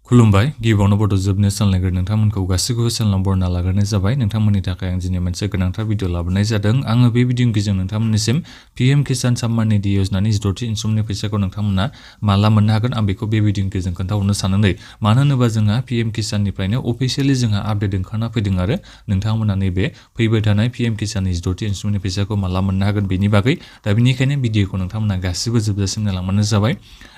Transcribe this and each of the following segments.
खुलुमबाय गिबियावनो बड' जोबनो सानलायग्रो नोंथांमोनखौ गासैखौबो चेनेलाव बरना लाग्रोनाय जाबाय नोंथांमोननि थाखाय आं दिनै मोनसे गोनांथार भिडिअ लाबोनाय जादों आङो बे भिडिअनि गेजेरजों नोंथांमोननिसिम पीएम किसान सम्मान निधि योजनानि 16थि इनस्टलमेन्टनि फैसाखौ नोंथांमोना माला मोननो हागोन आं बेखौ बे भिडिअनि गेजेरजों खोन्थाहरनो सानदों मानो होनोबा जोंहा पीएम किसाननिफ्रायनो अफिशियेलि जोंहा आपडेट ओंखारना फैदों आरो नोंथांमोना नैबे फैबाय थानाय पीएम किसाननि 16थि इनस्टलमेन्टनि फैसाखौ माला मोननो हागोन बेनि बागै दा बेनिखायनो भिडिअखौ नोंथांमोना गासिबो जोबजासिम नायलांबानो जाबाय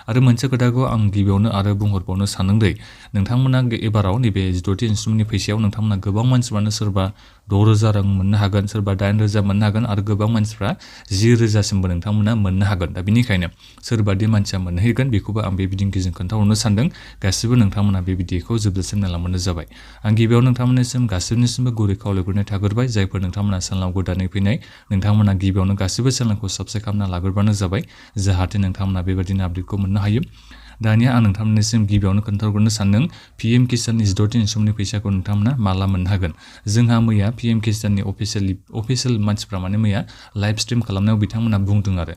आरो मोनसे खोथाखौ आं गिबियावनो आरो बुंहरबावनो सानदों नोंथांमोना एबाराव नैबे 16थि इनस्टलमेन्टनि फैसायाव नोंथांमोना गोबां मानसिफ्रानो सोरबा 6,000 रां मोननो हागोन सोरबा 8,000 मोननो हागोन आरो गोबां मानसिफ्रा 10,000 सिमबो नोंथांमोना मोननो हागोन दा बेनिखायनो सोरबादि मानसिया मोनहैगोन बेखौबो आं बे भिडिअनि गेजेरजों खोन्थाहरनो सानदों गासिबो नोंथांमोना बे भिडिअखौ जोबजासिम नायलांबानो जाबाय आं गिबियाव नोंथांमोननिसिम गासिबनिसिमबो गुरै खावलायग्रोनाय थाग्रोबाय जायफोर नोंथांमोना चेनेलाव गोदानै फैनाय नोंथांमोना गिबियावनो गासिबो चेनेलखौ साबस्क्राइब खालामना लाग्रोबानो जाबाय जाहाथे नोंथांमोना बेबायदिनो आपडेटखौ मोननो हायो दानिया आं नोंथांमोननिसिम गिबियावनो खोन्थाहरग्रोनो सानदों पीएम किसाननि 16थि इनस्टलमेन्टनि फैसाखौ नोंथांमोना माला मोननो हागोन जोंहा मैया पीएम किसाननि अफिसियेल मानसिफ्रा माने मैया लाइभ स्ट्रिम खालामनायाव बिथांमोना बुंदों आरो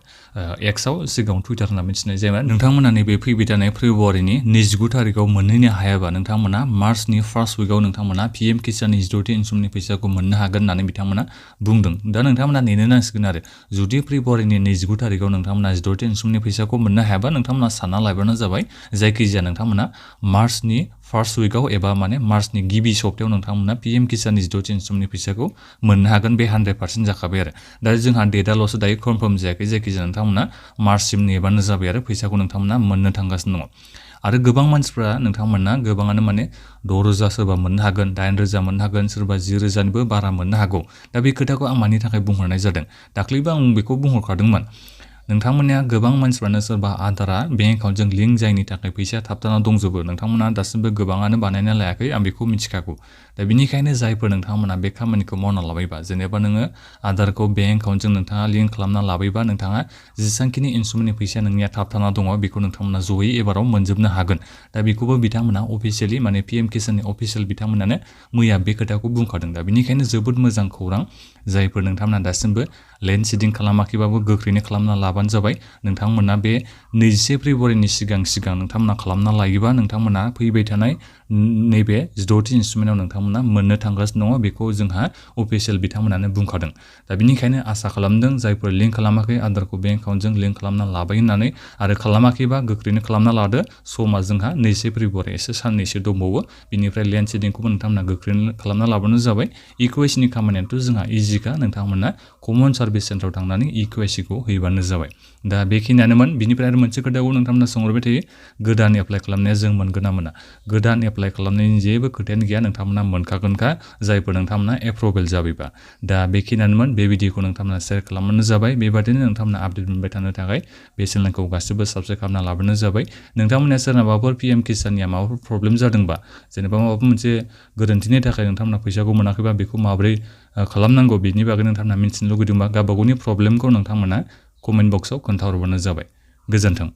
एक्सआव सिगाङाव टुइटार होनना मिथिनाय जायोमोन नोंथांमोना नैबे फैबाय थानाय फेब्रुवारिनि 29 थारिखआव मोनहैनो हायाबा नोंथांमोना मार्चनि फार्स्ट उइकआव नोंथांमोना पीएम किसाननि 16थि इनस्टलमेन्टनि फैसाखौ मोननो हागोन होननानै बिथांमोना बुंदों दा नोंथांमोना नेनो नांसिगोन आरो जुदि फेब्रुवारिनि 29 थारिखआव नोंथांमोना 16थि इनस्टलमेन्टनि फैसाखौ मोननो हायाबा नोंथांमोना सानना लाबानो जाबाय जायखिजाया नोंथांमोना मार्चनि फार्स्ट उइकआव एबा माने मार्चनि गिबि सप्तायाव नोंथांमोना पीएम किसाननि 16थि इनस्टलमेन्टनि फैसाखौ मोननो हागोन बे 100% जाखाबाय आरो दा जोंहा डेटआल'सो दायो कनफार्म जायाखै जायखिजाया नोंथांमोना मार्चसिम नेबानो जाबाय आरो फैसाखौ नोंथांमोना मोननो थांगासिनो दङ आरो गोबां मानसिफ्रा नोंथांमोना गोबाङानो माने 6,000 सोरबा मोननो हागोन 8,000 मोननो हागोन सोरबा 10,000निबो बारा मोननो हागौ दा बे खोथाखौ आं मानि थाखाय बुंहरनाय जादों दाख्लैबो आं बेखौ बुंहरखादोंमोन नोंथांमोननिया गोबां मानसिफ्रानो सोरबा आधारा बेंक एकाउन्टजों लिंक जायनि थाखाय फैसाया थाबथाना दंजोबो नोंथांमोना दासिमबो गोबाङानो बानायना लायाखै आं बेखौ मिथिखागौ दा बेनिखायनो जायफोर नोंथांमोना बे खामानिखौ मावना लाबायबा जेनेबा नोङो आधारखौ बेंक एकाउन्टजों नोंथाङा लिंक खालामना लाबायबा नोंथाङा जेसांखिनि इनस्टलमेन्टनि फैसाया नोंनिया थाबथाना दङ बेखौ नोंथांमोना जयै एबाराव मोनजोबनो हागोन दा बेखौबो बिथांमोना अफिसियेलि माने पीएम किसाननि अफिसियेल बिथांमोनानो मैया बे खोथाखौ बुंखादों दा बेनिखायनो जोबोद मोजां खौरां जायफोर नोंथांमोना दासिमबो लेन्ड सिडिं खालामाखैबाबो गोख्रैनो खालामना लाबानो जाबाय नोंथांमोना बे 21 फेब्रुवारिनि सिगां नोंथांमोना खालामना लायोबा नोंथांमोना फैबाय थानाय नैबे 16थि इनस्टलमेन्टआव नोंथांमोना मोननो थांगासिनो दङ बेखौ जोंहा अफिसियेल बिथांमोनानो बुंखादों दा बेनिखायनो आसा खालामदों जायफोर लिंक खालामाखै आधारखौ बेंक एकाउन्टजों लिंक खालामना लाबाय होननानै आरो खालामाखैबा गोख्रैनो खालामना लादो समा जोंहा 21 फेब्रुवारि एसे साननैसो दंबावो बिनिफ्राय लेन्ड सिडिंखौबो नोंथांमोना गोख्रैनो खालामना लाबानो जाबाय इकेवाइसिनि खामानियाथ' जोंहा इजिखा नोंथांमोना कमन सार्भिस सेन्टाराव थांनानै इकेवाइसिखौ हैबानो जाबाय दा बेखिनियानोमोन बिनिफ्राय आरो मोनसे खोथाखौ नोंथांमोना सोंहरबाय थायो गोदान एप्लाइ खालामनाया जों मोनगोन ना मोना गोदान एप्लाइ खालामनायनि जेबो खोथायानो गैया नोंथांमोना मोनखागोनखा जायफोर नोंथांमोना एप्रुभेल जाबायबा दा बेखिनियानोमोन बे भिडिअखौ नोंथांमोना शेयार खालामबानो जाबाय बेबादिनो नोंथांमोना आपडेट मोनबाय थानो थाखाय बे चेनेलखौ गासिबो साबस्क्राइब खालामना लाबानो जाबाय नोंथांमोना सोरनाबाफोर पीएम किसाननिया माबाफोर प्रब्लेम जादोंबा जेनेबा माबा मोनसे गोरोन्थिनि थाखाय नोंथांमोना फैसाखौ मोनाखैबा बेखौ माबोरै खालामनांगौ बेनि बागै नोंथांमोना मिथिनो लुगैदोंबा गावबा गावनि प्रब्लेमखौ नोंथांमोना कमेन्ट बक्सआव खोन्थाहरबानो जाबाय गोजोन्थों